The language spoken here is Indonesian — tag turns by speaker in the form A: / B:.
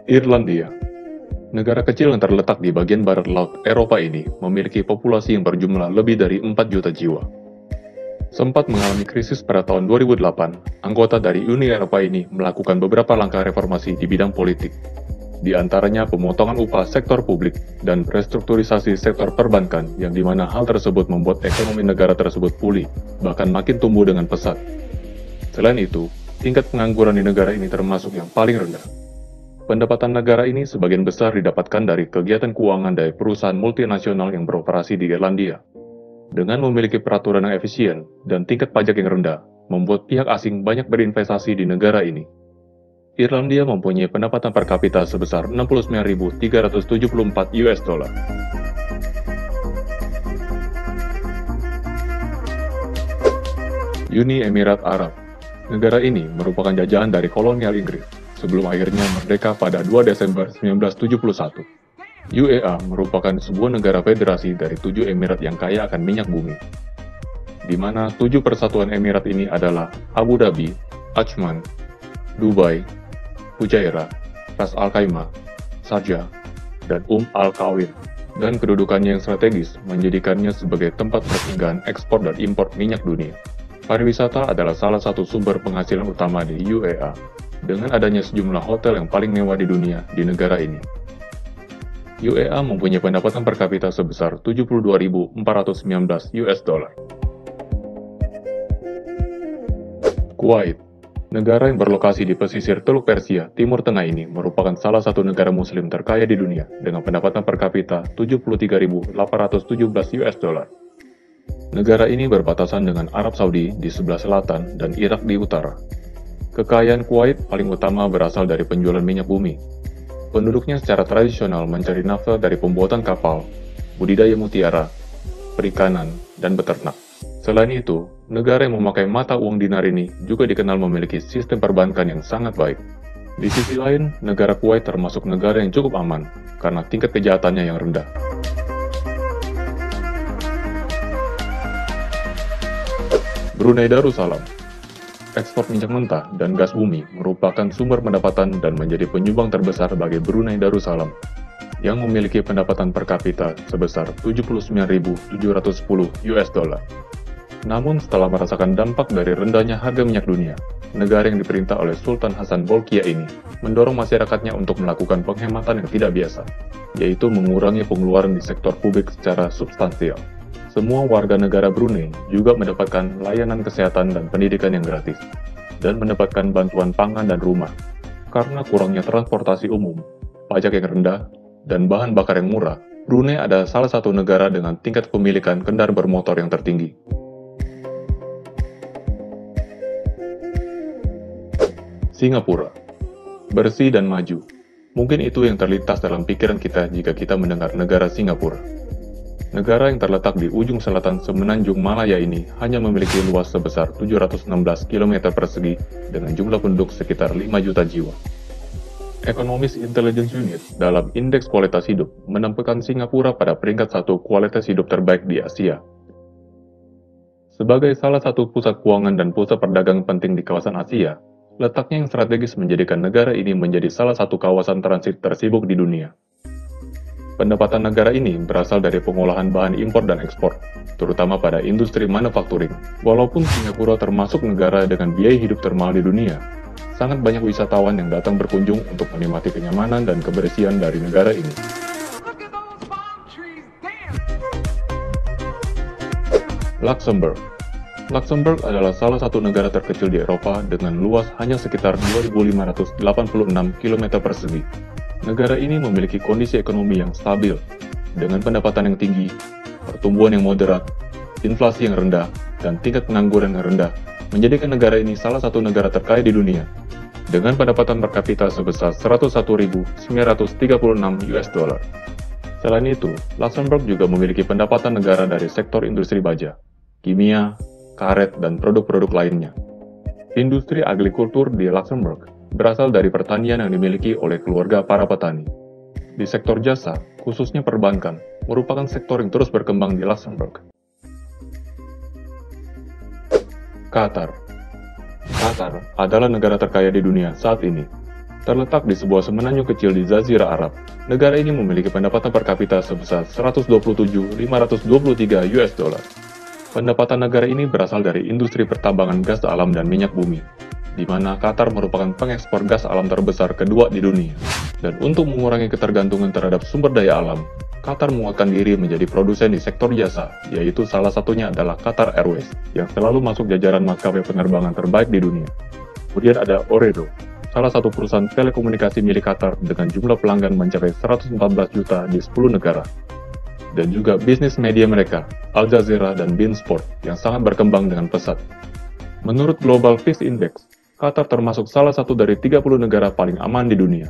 A: Irlandia, negara kecil yang terletak di bagian barat laut Eropa ini memiliki populasi yang berjumlah lebih dari 4 juta jiwa. Sempat mengalami krisis pada tahun 2008, anggota dari Uni Eropa ini melakukan beberapa langkah reformasi di bidang politik, di antaranya pemotongan upah sektor publik dan restrukturisasi sektor perbankan yang dimana hal tersebut membuat ekonomi negara tersebut pulih, bahkan makin tumbuh dengan pesat. Selain itu, tingkat pengangguran di negara ini termasuk yang paling rendah. Pendapatan negara ini sebagian besar didapatkan dari kegiatan keuangan dari perusahaan multinasional yang beroperasi di Irlandia. Dengan memiliki peraturan yang efisien dan tingkat pajak yang rendah, membuat pihak asing banyak berinvestasi di negara ini. Irlandia mempunyai pendapatan per kapita sebesar 69.374 US dollar. Uni Emirat Arab. Negara ini merupakan jajahan dari kolonial Inggris sebelum akhirnya merdeka pada 2 Desember 1971. UEA merupakan sebuah negara federasi dari 7 emirat yang kaya akan minyak bumi, di mana 7 persatuan emirat ini adalah Abu Dhabi, Ajman, Dubai, Fujairah, Ras Al Khaimah, Sharjah, dan Al Quwain, dan kedudukannya yang strategis menjadikannya sebagai tempat persinggahan ekspor dan impor minyak dunia. Pariwisata adalah salah satu sumber penghasilan utama di UEA, dengan adanya sejumlah hotel yang paling mewah di dunia di negara ini. UEA mempunyai pendapatan per kapita sebesar 72.419 US dollar. Kuwait, negara yang berlokasi di pesisir Teluk Persia, Timur Tengah ini merupakan salah satu negara muslim terkaya di dunia dengan pendapatan per kapita 73.817 US dollar. Negara ini berbatasan dengan Arab Saudi di sebelah selatan dan Irak di utara. Kekayaan Kuwait paling utama berasal dari penjualan minyak bumi. Penduduknya secara tradisional mencari nafkah dari pembuatan kapal, budidaya mutiara, perikanan, dan beternak. Selain itu, negara yang memakai mata uang dinar ini juga dikenal memiliki sistem perbankan yang sangat baik. Di sisi lain, negara Kuwait termasuk negara yang cukup aman karena tingkat kejahatannya yang rendah. Brunei Darussalam. Ekspor minyak mentah dan gas bumi merupakan sumber pendapatan dan menjadi penyumbang terbesar bagi Brunei Darussalam, yang memiliki pendapatan per kapita sebesar 79.710 US dollar. Namun setelah merasakan dampak dari rendahnya harga minyak dunia, negara yang diperintah oleh Sultan Hasan Bolkiah ini mendorong masyarakatnya untuk melakukan penghematan yang tidak biasa, yaitu mengurangi pengeluaran di sektor publik secara substansial. Semua warga negara Brunei juga mendapatkan layanan kesehatan dan pendidikan yang gratis, dan mendapatkan bantuan pangan dan rumah. Karena kurangnya transportasi umum, pajak yang rendah, dan bahan bakar yang murah, Brunei adalah salah satu negara dengan tingkat kepemilikan kendaraan bermotor yang tertinggi. Singapura. Bersih dan maju. Mungkin itu yang terlintas dalam pikiran kita jika kita mendengar negara Singapura. Negara yang terletak di ujung selatan semenanjung Malaya ini hanya memiliki luas sebesar 716 km persegi dengan jumlah penduduk sekitar 5 juta jiwa. Economist Intelligence Unit dalam Indeks Kualitas Hidup menempatkan Singapura pada peringkat 1 kualitas hidup terbaik di Asia. Sebagai salah satu pusat keuangan dan pusat perdagangan penting di kawasan Asia, letaknya yang strategis menjadikan negara ini menjadi salah satu kawasan transit tersibuk di dunia. Pendapatan negara ini berasal dari pengolahan bahan impor dan ekspor, terutama pada industri manufacturing. Walaupun Singapura termasuk negara dengan biaya hidup termahal di dunia, sangat banyak wisatawan yang datang berkunjung untuk menikmati kenyamanan dan kebersihan dari negara ini. Luxembourg. Luxembourg adalah salah satu negara terkecil di Eropa dengan luas hanya sekitar 2.586 km persegi. Negara ini memiliki kondisi ekonomi yang stabil, dengan pendapatan yang tinggi, pertumbuhan yang moderat, inflasi yang rendah, dan tingkat pengangguran yang rendah, menjadikan negara ini salah satu negara terkaya di dunia, dengan pendapatan per kapita sebesar 101.936 US dollar. Selain itu, Luxembourg juga memiliki pendapatan negara dari sektor industri baja, kimia, karet, dan produk-produk lainnya. Industri agrikultur di Luxembourg berasal dari pertanian yang dimiliki oleh keluarga para petani. Di sektor jasa, khususnya perbankan, merupakan sektor yang terus berkembang di Luxembourg. Qatar. Qatar adalah negara terkaya di dunia saat ini.
B: Terletak di sebuah semenanjung kecil di Jazirah Arab, negara ini memiliki pendapatan per kapita sebesar 127.523 US dollar. Pendapatan negara ini berasal dari industri pertambangan gas alam dan minyak bumi, di mana Qatar merupakan pengekspor gas alam terbesar kedua di dunia. Dan untuk mengurangi ketergantungan terhadap sumber daya alam, Qatar menguatkan diri menjadi produsen di sektor jasa, yaitu salah satunya adalah Qatar Airways, yang selalu masuk jajaran maskapai penerbangan terbaik di dunia. Kemudian ada Ooredoo, salah satu perusahaan telekomunikasi milik Qatar dengan jumlah pelanggan mencapai 114 juta di 10 negara. Dan juga bisnis media mereka, Al Jazeera dan beIN Sport, yang sangat berkembang dengan pesat. Menurut Global Peace Index, Qatar termasuk salah satu dari 30 negara paling aman di dunia.